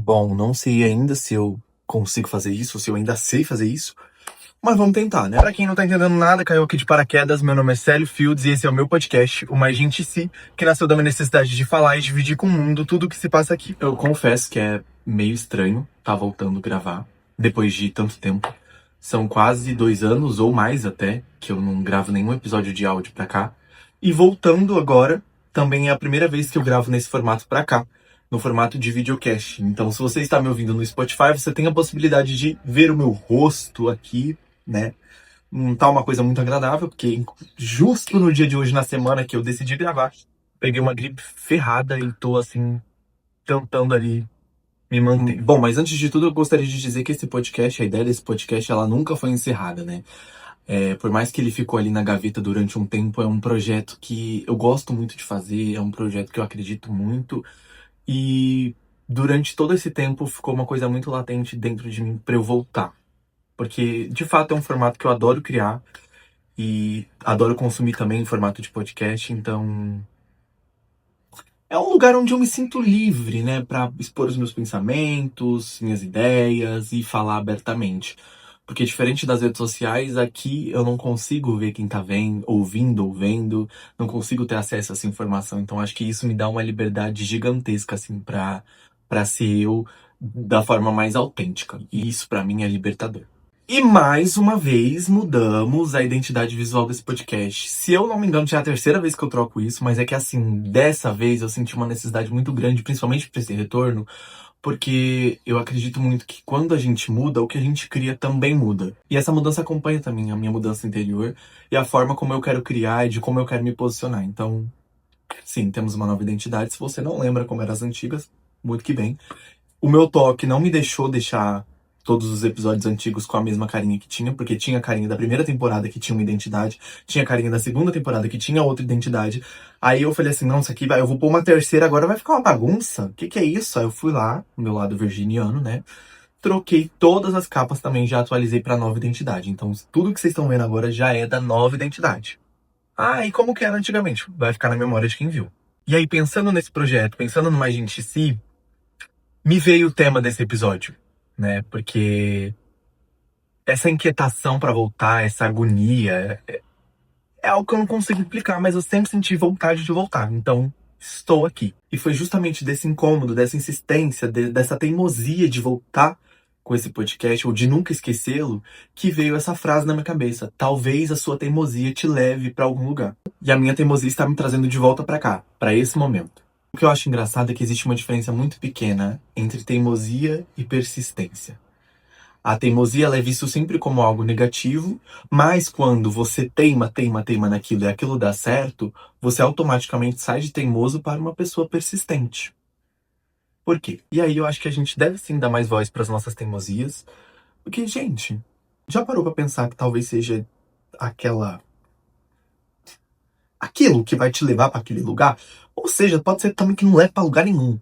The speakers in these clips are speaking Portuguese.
Bom, não sei ainda se eu consigo fazer isso, se eu ainda sei fazer isso, mas vamos tentar, né? Pra quem não tá entendendo nada, caiu aqui de paraquedas, meu nome é Célio Fields e esse é o meu podcast, o Mais Gente Si, que nasceu da minha necessidade de falar e dividir com o mundo tudo o que se passa aqui. Eu confesso que é meio estranho tá voltando a gravar, depois de tanto tempo. São quase 2 anos, ou mais até, que eu não gravo nenhum episódio de áudio pra cá. E voltando agora, também é a primeira vez que eu gravo nesse formato pra cá, no formato de videocast. Então, se você está me ouvindo no Spotify, você tem a possibilidade de ver o meu rosto aqui, né? Não tá uma coisa muito agradável, porque justo no dia de hoje, na semana que eu decidi gravar, peguei uma gripe ferrada e tô, assim, tentando ali me manter. Bom, mas antes de tudo, eu gostaria de dizer que esse podcast, a ideia desse podcast, ela nunca foi encerrada, né? Por mais que ele ficou ali na gaveta durante um tempo, é um projeto que eu gosto muito de fazer, é um projeto que eu acredito muito. E durante todo esse tempo ficou uma coisa muito latente dentro de mim pra eu voltar. Porque, de fato, é um formato que eu adoro criar e adoro consumir também em formato de podcast, então é um lugar onde eu me sinto livre, né, pra expor os meus pensamentos, minhas ideias e falar abertamente. Porque diferente das redes sociais, aqui eu não consigo ver quem tá ouvindo ou vendo, não consigo ter acesso a essa informação. Então acho que isso me dá uma liberdade gigantesca, assim, pra ser eu da forma mais autêntica. E isso pra mim é libertador. E mais uma vez mudamos a identidade visual desse podcast. Se eu não me engano, já é a terceira vez que eu troco isso, mas é que assim, dessa vez eu senti uma necessidade muito grande, principalmente para esse retorno, porque eu acredito muito que quando a gente muda, o que a gente cria também muda. E essa mudança acompanha também a minha mudança interior e a forma como eu quero criar e de como eu quero me posicionar. Então, sim, temos uma nova identidade. Se você não lembra como eram as antigas, muito que bem. O meu toque não me deixou deixar todos os episódios antigos com a mesma carinha que tinha, porque tinha a carinha da primeira temporada que tinha uma identidade, tinha a carinha da segunda temporada que tinha outra identidade. Aí eu falei assim, não, isso aqui vai, eu vou pôr uma terceira, agora vai ficar uma bagunça. O que é isso? Aí eu fui lá, no meu lado virginiano, né? Troquei todas as capas também, já atualizei pra nova identidade. Então tudo que vocês estão vendo agora já é da nova identidade. Ah, e como que era antigamente? Vai ficar na memória de quem viu. E aí, pensando nesse projeto, pensando no Mais Gente Si, me veio o tema desse episódio, né? Porque essa inquietação pra voltar, essa agonia, é algo que eu não consigo explicar, mas eu sempre senti vontade de voltar. Então, estou aqui. E foi justamente desse incômodo, dessa insistência, dessa teimosia de voltar com esse podcast, ou de nunca esquecê-lo, que veio essa frase na minha cabeça. Talvez a sua teimosia te leve pra algum lugar. E a minha teimosia está me trazendo de volta pra cá, pra esse momento. O que eu acho engraçado é que existe uma diferença muito pequena entre teimosia e persistência. A teimosia ela é vista sempre como algo negativo, mas quando você teima naquilo e aquilo dá certo, você automaticamente sai de teimoso para uma pessoa persistente. Por quê? E aí eu acho que a gente deve sim dar mais voz para as nossas teimosias, porque, gente, já parou para pensar que talvez seja aquilo que vai te levar para aquele lugar? Ou seja, pode ser também que não leve para lugar nenhum.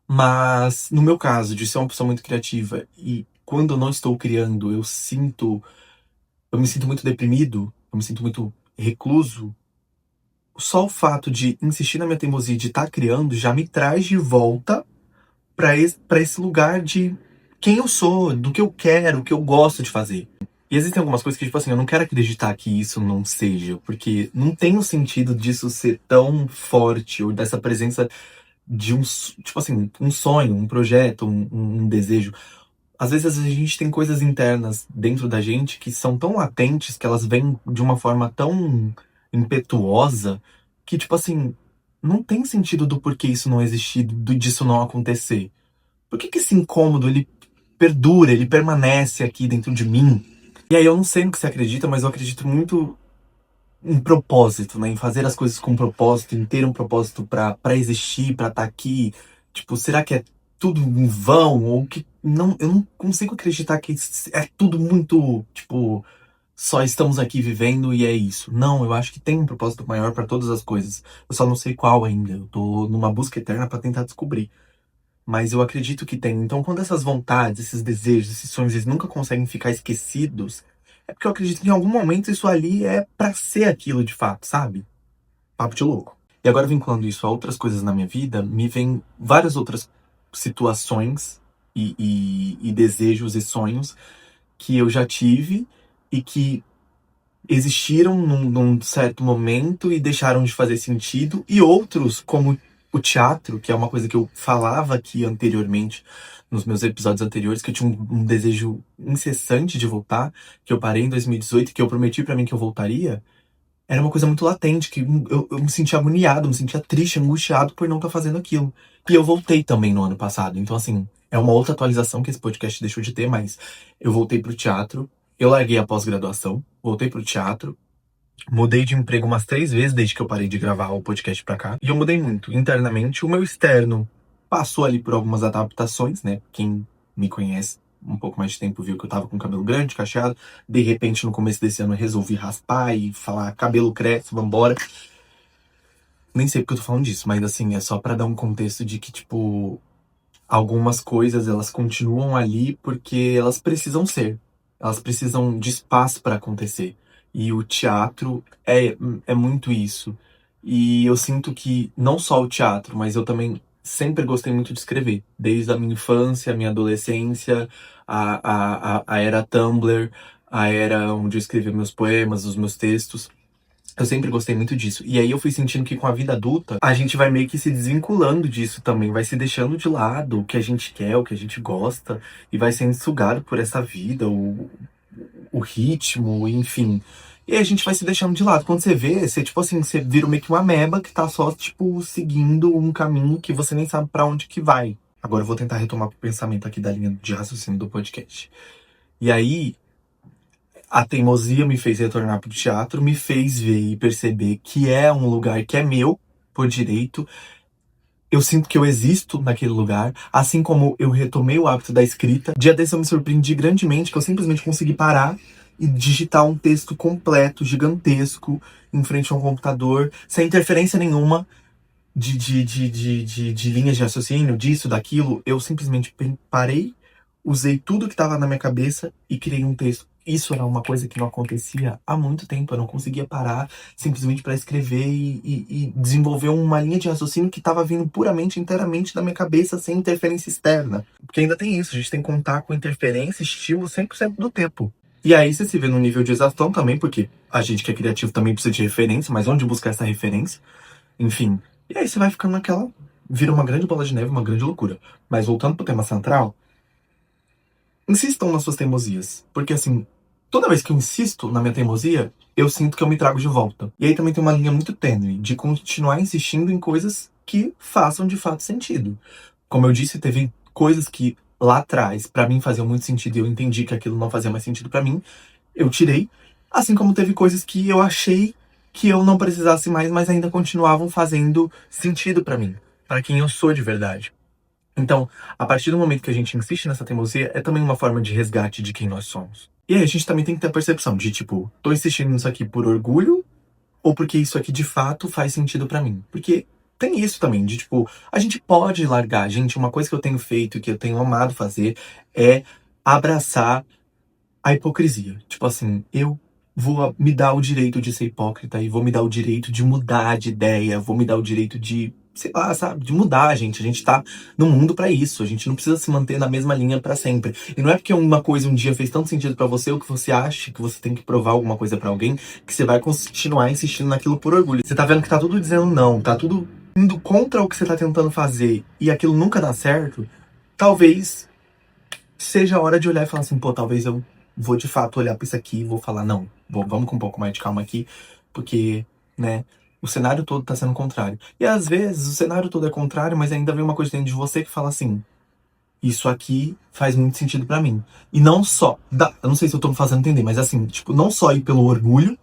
Mas, no meu caso, de ser uma pessoa muito criativa e quando eu não estou criando, eu me sinto muito deprimido, eu me sinto muito recluso. Só o fato de insistir na minha teimosia de estar criando já me traz de volta pra esse lugar de quem eu sou, do que eu quero, o que eu gosto de fazer. E existem algumas coisas que, tipo assim, eu não quero acreditar que isso não seja, porque não tem o sentido disso ser tão forte, ou dessa presença de tipo assim, um sonho, um projeto, um desejo. Às vezes a gente tem coisas internas dentro da gente que são tão latentes, que elas vêm de uma forma tão impetuosa, que, tipo assim, não tem sentido do porquê isso não existir, disso não acontecer. Por que esse incômodo, ele perdura, ele permanece aqui dentro de mim? E aí eu não sei no que você acredita, mas eu acredito muito em propósito, né? Em fazer as coisas com propósito, em ter um propósito pra existir, pra estar aqui. Tipo, será que é tudo em vão? Ou que. Não, eu não consigo acreditar que é tudo muito, tipo, só estamos aqui vivendo e é isso. Não, eu acho que tem um propósito maior pra todas as coisas. Eu só não sei qual ainda. Eu tô numa busca eterna pra tentar descobrir. Mas eu acredito que tem. Então, quando essas vontades, esses desejos, esses sonhos, eles nunca conseguem ficar esquecidos, é porque eu acredito que em algum momento isso ali é pra ser aquilo de fato, sabe? Papo de louco. E agora, vinculando isso a outras coisas na minha vida, me vem várias outras situações e desejos e sonhos que eu já tive e que existiram num certo momento e deixaram de fazer sentido, e outros, como o teatro, que é uma coisa que eu falava aqui anteriormente, nos meus episódios anteriores, que eu tinha um desejo incessante de voltar, que eu parei em 2018, que eu prometi pra mim que eu voltaria, era uma coisa muito latente, que eu me sentia agoniado, me sentia triste, angustiado por não estar fazendo aquilo. E eu voltei também no ano passado. Então, assim, é uma outra atualização que esse podcast deixou de ter, mas eu voltei pro teatro, eu larguei a pós-graduação, voltei pro teatro, mudei de emprego umas 3 vezes desde que eu parei de gravar o podcast pra cá. E eu mudei muito internamente. O meu externo passou ali por algumas adaptações, né? Quem me conhece um pouco mais de tempo viu que eu tava com cabelo grande, cacheado. De repente, no começo desse ano, eu resolvi raspar e falar: cabelo cresce, vambora. Nem sei porque eu tô falando disso, mas assim, é só pra dar um contexto de que, tipo, algumas coisas elas continuam ali porque elas precisam ser. Elas precisam de espaço para acontecer. E o teatro é muito isso. E eu sinto que não só o teatro, mas eu também sempre gostei muito de escrever. Desde a minha infância, a minha adolescência, a era Tumblr, a era onde eu escrevia meus poemas, os meus textos. Eu sempre gostei muito disso. E aí eu fui sentindo que com a vida adulta, a gente vai meio que se desvinculando disso também, vai se deixando de lado o que a gente quer, o que a gente gosta, e vai sendo sugado por essa vida, o ritmo, enfim. E aí a gente vai se deixando de lado. Quando você vê, você, tipo assim, você vira meio que uma ameba que tá só, tipo, seguindo um caminho que você nem sabe pra onde que vai. Agora eu vou tentar retomar o pensamento aqui da linha de raciocínio do podcast. E aí, a teimosia me fez retornar pro teatro, me fez ver e perceber que é um lugar que é meu, por direito. Eu sinto que eu existo naquele lugar, assim como eu retomei o hábito da escrita. Dia desse eu me surpreendi grandemente que eu simplesmente consegui parar e digitar um texto completo, gigantesco, em frente a um computador, sem interferência nenhuma de linhas de raciocínio, disso, daquilo. Eu simplesmente parei, usei tudo que estava na minha cabeça e criei um texto. Isso era uma coisa que não acontecia há muito tempo. Eu não conseguia parar simplesmente para escrever e desenvolver uma linha de raciocínio que estava vindo puramente, inteiramente da minha cabeça, sem interferência externa. Porque ainda tem isso, a gente tem que contar com interferência, estímulo 100% do tempo. E aí você se vê num nível de exaustão também, porque a gente que é criativo também precisa de referência, mas onde buscar essa referência? Enfim. E aí você vai ficando naquela. Vira uma grande bola de neve, uma grande loucura. Mas voltando pro tema central, insistam nas suas teimosias. Porque assim, toda vez que eu insisto na minha teimosia, eu sinto que eu me trago de volta. E aí também tem uma linha muito tênue de continuar insistindo em coisas que façam de fato sentido. Como eu disse, teve coisas que lá atrás, pra mim, faziam muito sentido e eu entendi que aquilo não fazia mais sentido pra mim. Eu tirei. Assim como teve coisas que eu achei que eu não precisasse mais, mas ainda continuavam fazendo sentido pra mim, pra quem eu sou de verdade. Então, a partir do momento que a gente insiste nessa teimosia, é também uma forma de resgate de quem nós somos. E aí a gente também tem que ter a percepção de, tipo, tô insistindo nisso aqui por orgulho ou porque isso aqui de fato faz sentido pra mim? Porque tem isso também, de tipo, a gente pode largar. Gente, uma coisa que eu tenho feito e que eu tenho amado fazer é abraçar a hipocrisia. Tipo assim, eu vou me dar o direito de ser hipócrita e vou me dar o direito de mudar de ideia, vou me dar o direito de, sei lá, sabe, de mudar, gente. A gente tá no mundo pra isso. A gente não precisa se manter na mesma linha pra sempre. E não é porque uma coisa um dia fez tanto sentido pra você ou que você acha que você tem que provar alguma coisa pra alguém que você vai continuar insistindo naquilo por orgulho. Você tá vendo que tá tudo dizendo não, tá tudo indo contra o que você tá tentando fazer e aquilo nunca dá certo. Talvez seja a hora de olhar e falar assim, pô, talvez eu vou de fato olhar pra isso aqui e vou falar, não, vamos com um pouco mais de calma aqui, porque, né, o cenário todo tá sendo contrário. E às vezes o cenário todo é contrário, mas ainda vem uma coisa dentro de você que fala assim, isso aqui faz muito sentido pra mim. E não só, eu não sei se eu tô me fazendo entender, mas assim, tipo, não só ir pelo orgulho,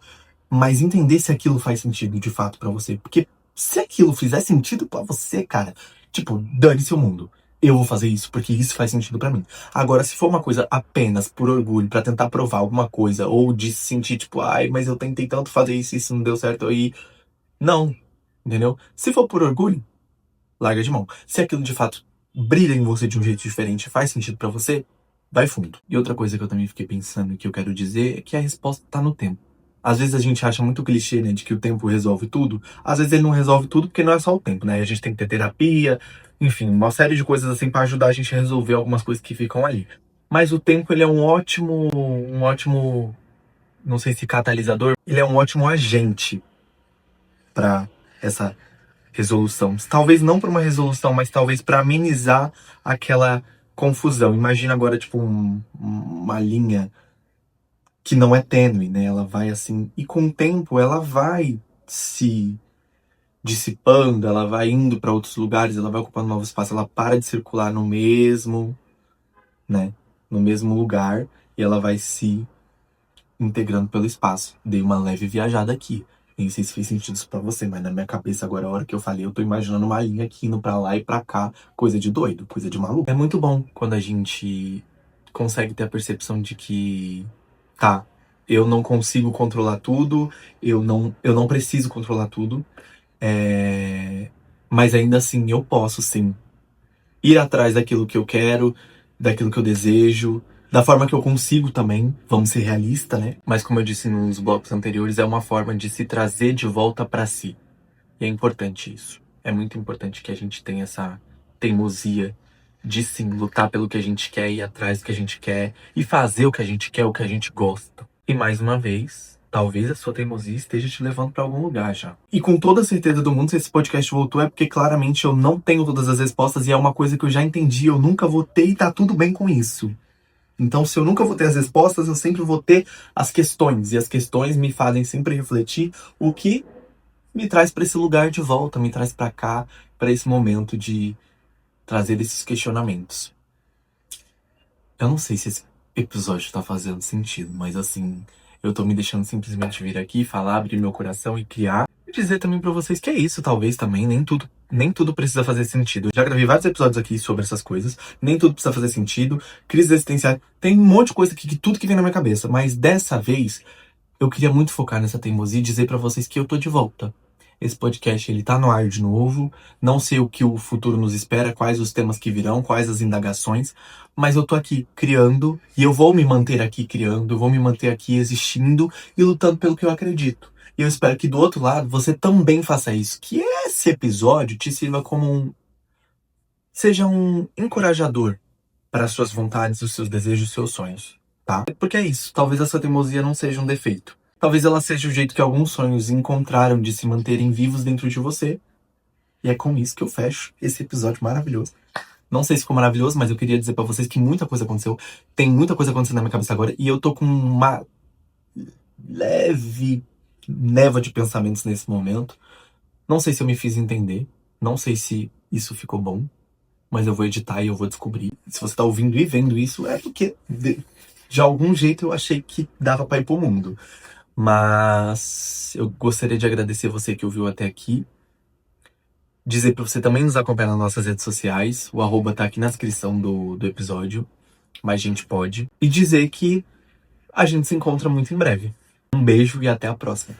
mas entender se aquilo faz sentido de fato pra você. Porque se aquilo fizer sentido pra você, cara, tipo, dane-se o mundo. Eu vou fazer isso porque isso faz sentido pra mim. Agora, se for uma coisa apenas por orgulho, pra tentar provar alguma coisa, ou de se sentir tipo, ai, mas eu tentei tanto fazer isso e isso não deu certo aí. Não, entendeu? Se for por orgulho, larga de mão. Se aquilo de fato brilha em você de um jeito diferente, faz sentido pra você, vai fundo. E outra coisa que eu também fiquei pensando e que eu quero dizer é que a resposta tá no tempo. Às vezes a gente acha muito clichê, né, de que o tempo resolve tudo. Às vezes ele não resolve tudo porque não é só o tempo, né? A gente tem que ter terapia, Enfim, uma série de coisas assim pra ajudar a gente a resolver algumas coisas que ficam ali. Mas o tempo, ele é um ótimo, não sei se catalisador, ele é um ótimo agente pra essa resolução. Talvez não para uma resolução, mas talvez para amenizar aquela confusão. Imagina agora, tipo, uma linha que não é tênue, né? Ela vai assim, e com o tempo ela vai se dissipando, ela vai indo para outros lugares, ela vai ocupando novos espaços, ela para de circular no mesmo, né? No mesmo lugar e ela vai se integrando pelo espaço. Dei uma leve viajada aqui. Nem sei se fez sentido isso pra você, mas na minha cabeça agora, a hora que eu falei, eu tô imaginando uma linha aqui indo pra lá e pra cá. Coisa de doido, coisa de maluco. É muito bom quando a gente consegue ter a percepção de que, tá, eu não consigo controlar tudo, eu não preciso controlar tudo, mas ainda assim eu posso sim ir atrás daquilo que eu quero, daquilo que eu desejo, da forma que eu consigo também, vamos ser realistas, né? Mas como eu disse nos blocos anteriores, é uma forma de se trazer de volta pra si. E é importante isso. É muito importante que a gente tenha essa teimosia de sim lutar pelo que a gente quer, ir atrás do que a gente quer e fazer o que a gente quer, o que a gente gosta. E mais uma vez, talvez a sua teimosia esteja te levando pra algum lugar já. E com toda a certeza do mundo, se esse podcast voltou, é porque claramente eu não tenho todas as respostas e é uma coisa que eu já entendi, eu nunca vou ter e tá tudo bem com isso. Então, se eu nunca vou ter as respostas, eu sempre vou ter as questões. E as questões me fazem sempre refletir, o que me traz pra esse lugar de volta, me traz pra cá, pra esse momento de trazer esses questionamentos. Eu não sei se esse episódio tá fazendo sentido, mas assim, eu tô me deixando simplesmente vir aqui, falar, abrir meu coração e criar. E dizer também pra vocês que é isso, talvez também, nem tudo precisa fazer sentido. Eu já gravei vários episódios aqui sobre essas coisas, nem tudo precisa fazer sentido. Crise existencial, tem um monte de coisa aqui, que tudo que vem na minha cabeça, mas dessa vez, eu queria muito focar nessa teimosia e dizer pra vocês que eu tô de volta. Esse podcast, ele tá no ar de novo. Não sei o que o futuro nos espera, quais os temas que virão, quais as indagações, mas eu tô aqui criando e eu vou me manter aqui criando, eu vou me manter aqui existindo e lutando pelo que eu acredito. E eu espero que do outro lado você também faça isso, que esse episódio te sirva como seja um encorajador para as suas vontades, os seus desejos, os seus sonhos, tá? Porque é isso, talvez a sua teimosia não seja um defeito. Talvez ela seja o jeito que alguns sonhos encontraram de se manterem vivos dentro de você. E é com isso que eu fecho esse episódio maravilhoso. Não sei se ficou maravilhoso, mas eu queria dizer pra vocês que muita coisa aconteceu. Tem muita coisa acontecendo na minha cabeça agora. E eu tô com uma leve névoa de pensamentos nesse momento. Não sei se eu me fiz entender. Não sei se isso ficou bom. Mas eu vou editar e eu vou descobrir. Se você tá ouvindo e vendo isso, é porque de algum jeito eu achei que dava pra ir pro mundo. Mas eu gostaria de agradecer você que ouviu até aqui. Dizer pra você também nos acompanhar nas nossas redes sociais. O arroba tá aqui na descrição do episódio. Mas a gente pode. E dizer que a gente se encontra muito em breve. Um beijo e até a próxima.